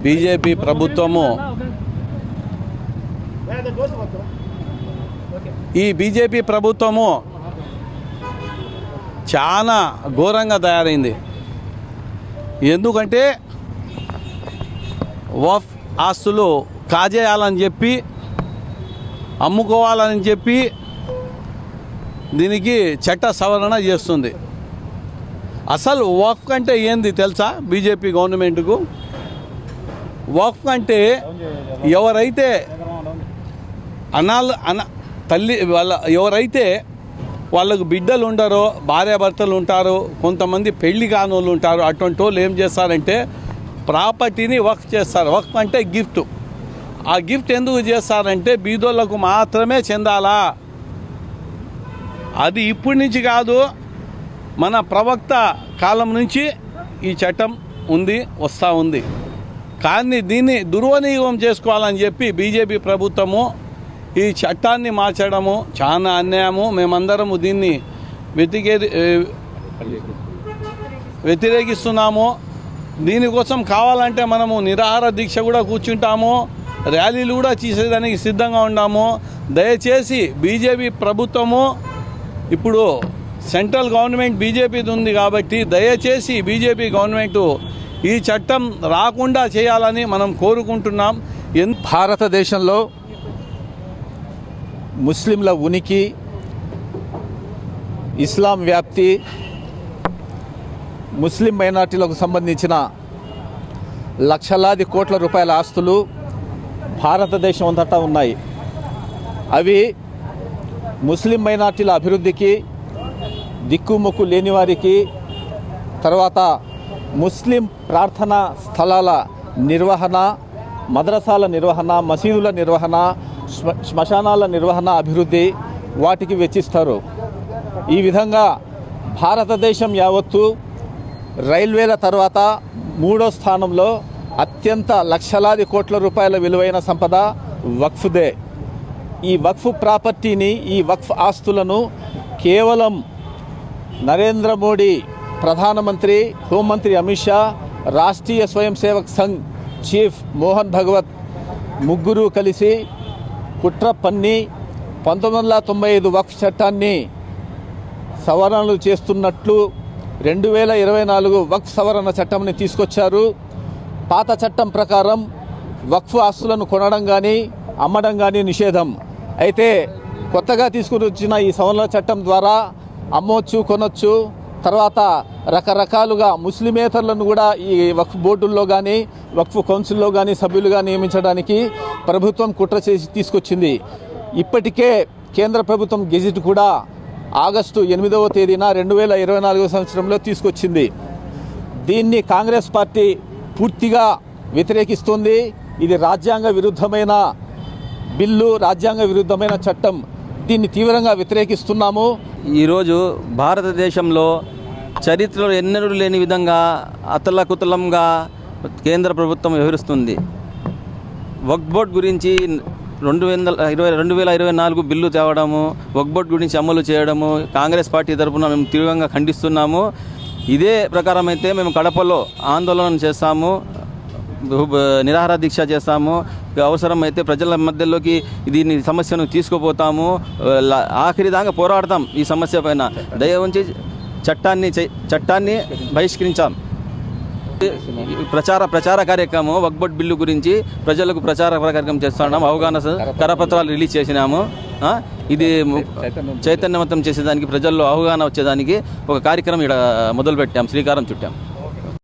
BJP ప్రభుత్వము ఈ BJP ప్రభుత్వము చాలా ఘోరంగా తయారైంది. ఎందుకంటే వక్ఫ్ ఆస్తులు కాజేయాలని చెప్పి అమ్ముకోవాలని చెప్పి దీనికి చట్ట సవరణ చేస్తుంది. అసలు వక్ఫ్ అంటే ఏంది తెలుసా? బీజేపీ గవర్నమెంట్కు వక్ఫ్ అంటే ఎవరైతే తల్లి ఎవరైతే వాళ్ళకు బిడ్డలు ఉంటారో, భార్యాభర్తలు ఉంటారో, కొంతమంది పెళ్లి కాని వాళ్ళు ఉంటారు, అటువంటి వాళ్ళు ఏం చేస్తారంటే ప్రాపర్టీని వక్ఫ్ చేస్తారు. వక్ఫ్ అంటే గిఫ్ట్. ఆ గిఫ్ట్ ఎందుకు చేస్తారంటే బీదోళ్ళకు మాత్రమే చెందాలా. అది ఇప్పటి నుంచి కాదు, మన ప్రవక్త కాలం నుంచి ఈ చట్టం వస్తూ ఉంది. కానీ దీన్ని దుర్వినియోగం చేసుకోవాలని చెప్పి బీజేపీ ప్రభుత్వము ఈ చట్టాన్ని మార్చడము చాలా అన్యాయము. మేమందరము దీన్ని వ్యతిరేకిస్తున్నాము. దీనికోసం కావాలంటే మనము నిరాహార దీక్ష కూడా కూర్చుంటాము, ర్యాలీలు కూడా చేసేదానికి సిద్ధంగా ఉన్నాము. దయచేసి బీజేపీ ప్రభుత్వము ఇప్పుడు సెంట్రల్ గవర్నమెంట్ బీజేపీది ఉంది కాబట్టి దయచేసి బీజేపీ గవర్నమెంటు ఈ చట్టం రాకుండా చేయాలని మనం కోరుకుంటున్నాం. భారతదేశంలో ముస్లింల ఉనికి, ఇస్లాం వ్యాప్తి, ముస్లిం మైనార్టీలకు సంబంధించిన లక్షలాది కోట్ల రూపాయల ఆస్తులు భారతదేశం అంతటా ఉన్నాయి. అవి ముస్లిం మైనార్టీల అభివృద్ధికి, దిక్కుమొక్కు లేని వారికి, తర్వాత ముస్లిం ప్రార్థనా స్థలాల నిర్వహణ, మద్రసాల నిర్వహణ, మసీదుల నిర్వహణ, శ్మశానాల నిర్వహణ, అభివృద్ధి వాటికి వెచ్చిస్తారు. ఈ విధంగా భారతదేశం యావత్తు రైల్వేల తర్వాత 3వ స్థానంలో అత్యంత లక్షలాది కోట్ల రూపాయల విలువైన సంపద వక్ఫ్దే. ఈ వక్ఫ్ ప్రాపర్టీని, ఈ వక్ఫ్ ఆస్తులను కేవలం నరేంద్ర మోడీ, ప్రధానమంత్రి, హోంమంత్రి అమిత్ షా, రాష్ట్రీయ స్వయం సేవక్ సంఘ్ చీఫ్ మోహన్ భగవత్ ముగ్గురు కలిసి కుట్ర పన్ని 1995 వక్ఫ్ చట్టాన్ని సవరణలు చేస్తున్నట్లు 2024 వక్ఫ్ సవరణ చట్టంని తీసుకొచ్చారు. పాత చట్టం ప్రకారం వక్ఫ్ ఆస్తులను కొనడం కానీ అమ్మడం కానీ నిషేధం. అయితే కొత్తగా తీసుకుని వచ్చిన ఈ సవరణ చట్టం ద్వారా అమ్మొచ్చు, కొనొచ్చు. తర్వాత రకరకాలుగా ముస్లిమేతరులను కూడా ఈ వక్ఫ్ బోర్డుల్లో కానీ వక్ఫ్ కౌన్సిల్లో కానీ సభ్యులుగా నియమించడానికి ప్రభుత్వం కుట్ర చేసి తీసుకొచ్చింది. ఇప్పటికే కేంద్ర ప్రభుత్వం గెజిట్ కూడా ఆగస్టు 8వ తేదీన 2024 సంవత్సరంలో తీసుకొచ్చింది. దీన్ని కాంగ్రెస్ పార్టీ పూర్తిగా వ్యతిరేకిస్తుంది. ఇది రాజ్యాంగ విరుద్ధమైన బిల్లు, రాజ్యాంగ విరుద్ధమైన చట్టం. దీన్ని తీవ్రంగా వ్యతిరేకిస్తున్నాము. ఈరోజు భారతదేశంలో చరిత్రలో ఎన్నడూ లేని విధంగా అతలకుతలంగా కేంద్ర ప్రభుత్వం వ్యవహరిస్తుంది. వక్ఫ్ బోర్డ్ గురించి 2024 బిల్లు తేవడము, వక్ఫ్ బోర్డ్ గురించి అమలు చేయడము కాంగ్రెస్ పార్టీ తరఫున మేము తీవ్రంగా ఖండిస్తున్నాము. ఇదే ప్రకారం అయితే మేము కడపలో ఆందోళన చేస్తాము, నిరాహార దీక్ష చేస్తాము. అవసరమైతే ప్రజల మధ్యలోకి దీని సమస్యను తీసుకుపోతాము. ఆఖరి దాకా పోరాడతాం ఈ సమస్య పైన. దయ ఉంచి చట్టాన్ని బహిష్కరించాం. ప్రచార కార్యక్రమం వక్ఫ్ బోర్డ్ బిల్లు గురించి ప్రజలకు ప్రచార కార్యక్రమం చేస్తున్నాము. అవగాహన కరపత్రాలు రిలీజ్ చేసినాము. ఇది చైతన్యవంతం చేసేదానికి, ప్రజల్లో అవగాహన వచ్చేదానికి ఒక కార్యక్రమం ఇక్కడ మొదలుపెట్టాం, శ్రీకారం చుట్టాం.